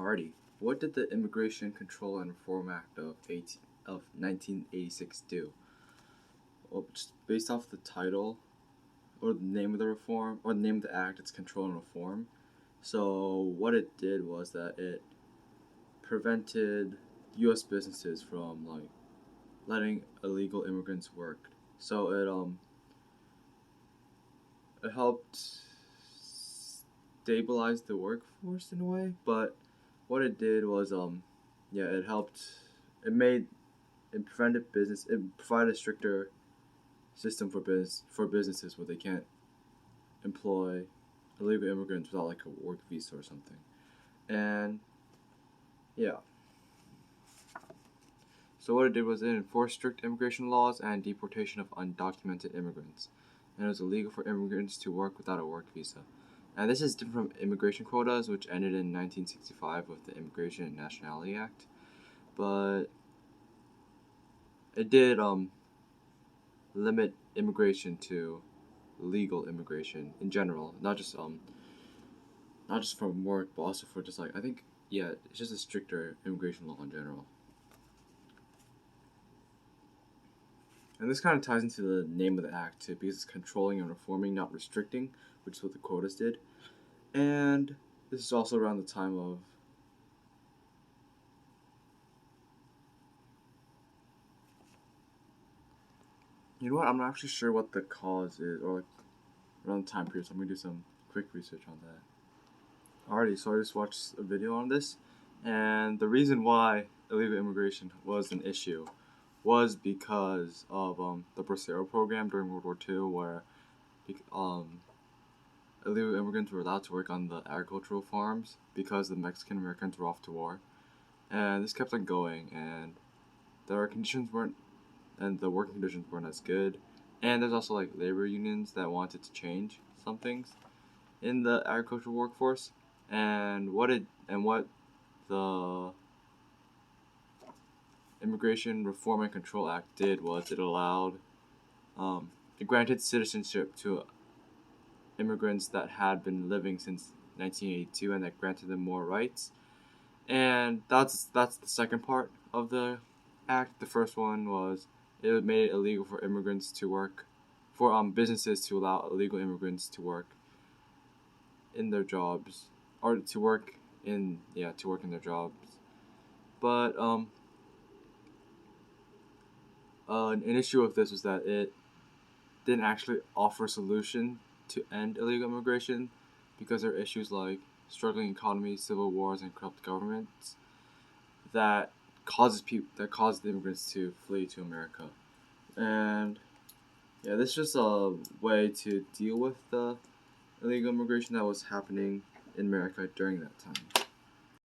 Alrighty, what did the Immigration Control and Reform Act of 1986 do? Well, just based off the title, or the name of the reform, or the name of the act, it's Control and Reform. So what it did was that it prevented U.S. businesses from letting illegal immigrants work. So it helped stabilize the workforce in a way, but what it did was it helped, it provided a stricter system for businesses where they can't employ illegal immigrants without like a work visa or something. And yeah, so what it did was it enforced strict immigration laws and deportation of undocumented immigrants, and it was illegal for immigrants to work without a work visa. And this is different from immigration quotas, which ended in 1965 with the Immigration and Nationality Act. But it did limit immigration to legal immigration in general, not just from work, but also for just it's just a stricter immigration law in general. And this kind of ties into the name of the act too, because it's controlling and reforming, not restricting, which is what the quotas did. And this is also around the time of you know what? I'm not actually sure what the cause is, or around the time period, so I'm gonna do some quick research on that. Alrighty, so I just watched a video on this, and the reason why illegal immigration was an issue was because of the Bracero program during World War II, where illegal immigrants were allowed to work on the agricultural farms because the Mexican Americans were off to war, and this kept on going, and the working conditions weren't as good, and there's also like labor unions that wanted to change some things in the agricultural workforce, and what the Immigration Reform and Control Act did was it granted citizenship to immigrants that had been living since 1982, and that granted them more rights. And that's the second part of the act. The first one was it made it illegal for immigrants to work, for businesses to allow illegal immigrants to work in their jobs, or to work in their jobs. But an issue with this was that it didn't actually offer a solution to end illegal immigration, because there are issues like struggling economies, civil wars, and corrupt governments that causes the immigrants to flee to America. And yeah, this is just a way to deal with the illegal immigration that was happening in America during that time.